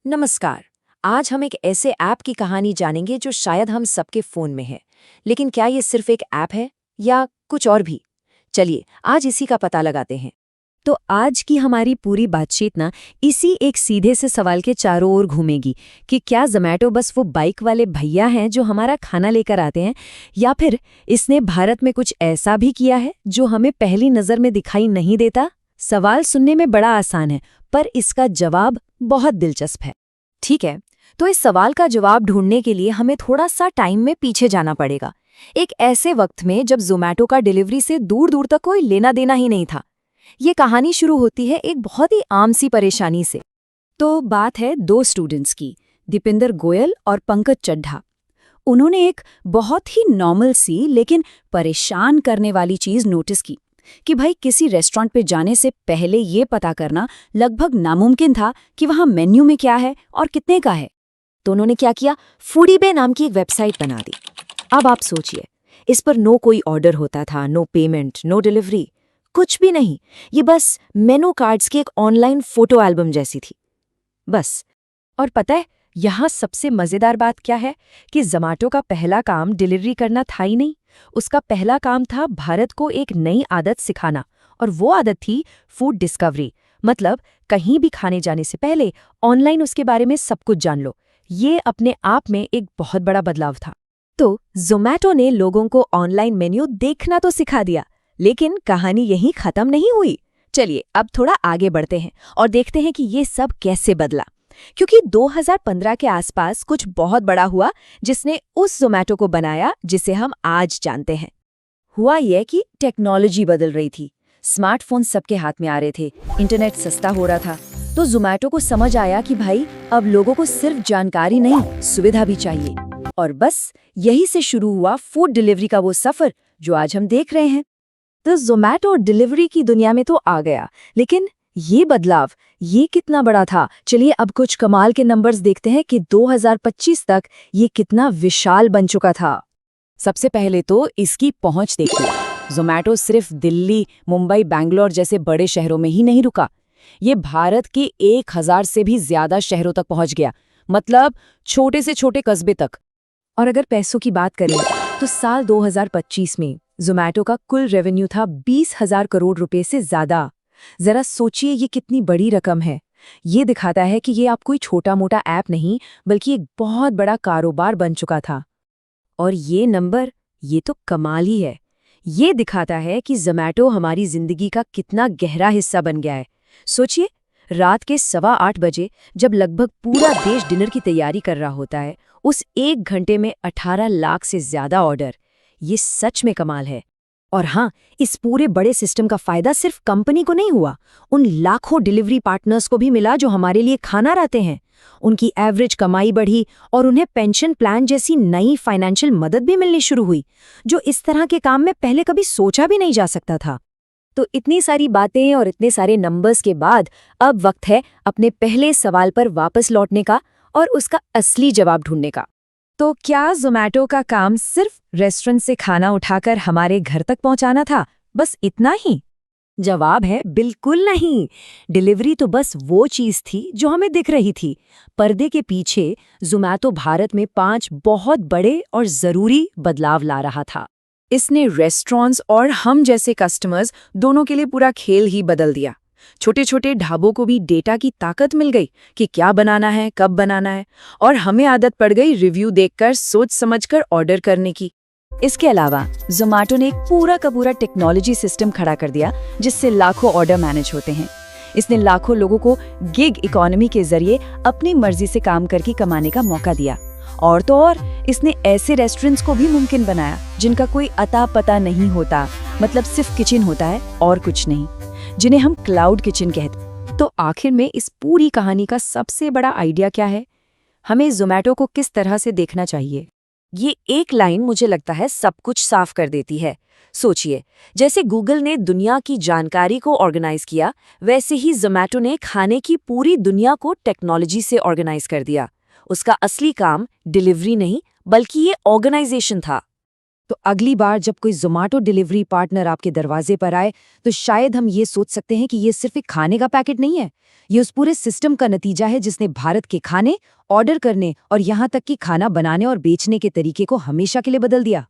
नमस्कार। आज हम एक ऐसे ऐप की कहानी जानेंगे जो शायद हम सबके फोन में है। लेकिन क्या ये सिर्फ एक ऐप है या कुछ और भी? चलिए आज इसी का पता लगाते हैं। तो आज की हमारी पूरी बातचीत ना इसी एक सीधे से सवाल के चारों ओर घूमेगी कि क्या ज़ोमैटो बस वो बाइक वाले भैया हैं जो हमारा खाना लेकर आते हैं, या फिर इसने भारत में कुछ ऐसा भी किया है जो हमें पहली नज़र में दिखाई नहीं देता। सवाल सुनने में बड़ा आसान है, पर इसका जवाब बहुत दिलचस्प है। ठीक है, तो इस सवाल का जवाब ढूंढने के लिए हमें थोड़ा सा टाइम में पीछे जाना पड़ेगा। एक ऐसे वक्त में जब ज़ोमैटो का डिलीवरी से दूर दूर तक कोई लेना देना ही नहीं था। ये कहानी शुरू होती है एक बहुत ही आम सी परेशानी से। तो बात है दो स्टूडेंट्स की, दीपिंदर गोयल और पंकज चड्ढा। उन्होंने एक बहुत ही नॉर्मल सी लेकिन परेशान करने वाली चीज़ नोटिस की कि भाई किसी रेस्टोरेंट पे जाने से पहले ये पता करना लगभग नामुमकिन था कि वहाँ मेन्यू में क्या है और कितने का है। तो उन्होंने क्या किया, फूडीबे नाम की एक वेबसाइट बना दी। अब आप सोचिए, इस पर नो कोई ऑर्डर होता था, नो पेमेंट, नो डिलीवरी, कुछ भी नहीं। ये बस मेनू कार्ड्स की एक ऑनलाइन फोटो एल्बम जैसी थी, बस। और पता है यहाँ सबसे मजेदार बात क्या है कि ज़ोमैटो का पहला काम डिलीवरी करना था ही नहीं। उसका पहला काम था भारत को एक नई आदत सिखाना, और वो आदत थी फूड डिस्कवरी। मतलब कहीं भी खाने जाने से पहले ऑनलाइन उसके बारे में सब कुछ जान लो। ये अपने आप में एक बहुत बड़ा बदलाव था। तो ज़ोमैटो ने लोगों को ऑनलाइन मेन्यू देखना तो सिखा दिया, लेकिन कहानी यहीं खत्म नहीं हुई। चलिए अब थोड़ा आगे बढ़ते हैं और देखते हैं कि ये सब कैसे बदला। क्योंकि 2015 के आसपास कुछ बहुत बड़ा हुआ जिसने उस ज़ोमैटो को बनाया जिसे हम आज जानते हैं। हुआ यह कि टेक्नोलॉजी बदल रही थी। स्मार्टफोन सबके हाथ में आ रहे थे, इंटरनेट सस्ता हो रहा था। तो ज़ोमैटो को समझ आया कि भाई अब लोगों को सिर्फ जानकारी नहीं, सुविधा भी चाहिए। और बस यही से शुरू हुआ फूड डिलीवरी का वो सफर जो आज हम देख रहे हैं। तो ज़ोमैटो डिलीवरी की दुनिया में तो आ गया, लेकिन ये बदलाव ये कितना बड़ा था? चलिए अब कुछ कमाल के नंबर्स देखते हैं कि 2025 तक ये कितना विशाल बन चुका था। सबसे पहले तो इसकी पहुंच देखिए। ज़ोमैटो सिर्फ दिल्ली, मुंबई, बैंगलोर जैसे बड़े शहरों में ही नहीं रुका। ये भारत के 1000 से भी ज्यादा शहरों तक पहुंच गया, मतलब छोटे से छोटे कस्बे तक। और अगर पैसों की बात करें तो साल 2025 में ज़ोमैटो का कुल रेवेन्यू था 20,000 करोड़ रुपए से ज्यादा। जरा सोचिए ये कितनी बड़ी रकम है। ये दिखाता है कि ये आप कोई छोटा मोटा ऐप नहीं, बल्कि एक बहुत बड़ा कारोबार बन चुका था। और ये नंबर, ये तो कमाल ही है। ये दिखाता है कि ज़ोमैटो हमारी जिंदगी का कितना गहरा हिस्सा बन गया है। सोचिए, रात के 8:15 बजे जब लगभग पूरा देश डिनर की तैयारी कर रहा होता है, उस 1 घंटे में 18 लाख से ज्यादा ऑर्डर। ये सच में कमाल है। और हाँ, इस पूरे बड़े सिस्टम का फायदा सिर्फ कंपनी को नहीं हुआ, उन लाखों डिलीवरी पार्टनर्स को भी मिला जो हमारे लिए खाना लाते हैं। उनकी एवरेज कमाई बढ़ी और उन्हें पेंशन प्लान जैसी नई फाइनेंशियल मदद भी मिलनी शुरू हुई, जो इस तरह के काम में पहले कभी सोचा भी नहीं जा सकता था। तो इतनी सारी बातें और इतने सारे नंबर्स के बाद अब वक्त है अपने पहले सवाल पर वापस लौटने का और उसका असली जवाब ढूंढने का। तो क्या ज़ोमैटो का काम सिर्फ रेस्टोरेंट से खाना उठाकर हमारे घर तक पहुंचाना था, बस इतना ही? जवाब है बिल्कुल नहीं। डिलीवरी तो बस वो चीज थी जो हमें दिख रही थी। पर्दे के पीछे ज़ोमैटो भारत में 5 बहुत बड़े और जरूरी बदलाव ला रहा था। इसने रेस्टोरेंट्स और हम जैसे कस्टमर्स दोनों के लिए पूरा खेल ही बदल दिया। छोटे छोटे ढाबों को भी डेटा की ताकत मिल गई कि क्या बनाना है, कब बनाना है, और हमें आदत पड़ गई रिव्यू देखकर सोच समझकर ऑर्डर करने की। इसके अलावा ज़ोमैटो ने एक पूरा का पूरा टेक्नोलॉजी सिस्टम खड़ा कर दिया जिससे लाखों ऑर्डर मैनेज होते हैं। इसने लाखों लोगों को गिग इकोनॉमी के जरिए अपनी मर्जी से काम करके कमाने का मौका दिया। और तो और इसने ऐसे रेस्टोरेंट्स को भी मुमकिन बनाया जिनका कोई अता पता नहीं होता, मतलब सिर्फ किचन होता है और कुछ नहीं, जिन्हें हम क्लाउड किचन कहते। तो आखिर में इस पूरी कहानी का सबसे बड़ा आइडिया क्या है? हमें ज़ोमैटो को किस तरह से देखना चाहिए? ये एक लाइन मुझे लगता है सब कुछ साफ कर देती है। सोचिए, जैसे गूगल ने दुनिया की जानकारी को ऑर्गेनाइज किया, वैसे ही ज़ोमैटो ने खाने की पूरी दुनिया को टेक्नोलॉजी से ऑर्गेनाइज कर दिया। उसका असली काम डिलीवरी नहीं, बल्कि ये ऑर्गेनाइजेशन था। तो अगली बार जब कोई ज़ोमैटो डिलीवरी पार्टनर आपके दरवाजे पर आए तो शायद हम ये सोच सकते हैं कि ये सिर्फ एक खाने का पैकेट नहीं है, ये उस पूरे सिस्टम का नतीजा है जिसने भारत के खाने, ऑर्डर करने और यहाँ तक कि खाना बनाने और बेचने के तरीके को हमेशा के लिए बदल दिया।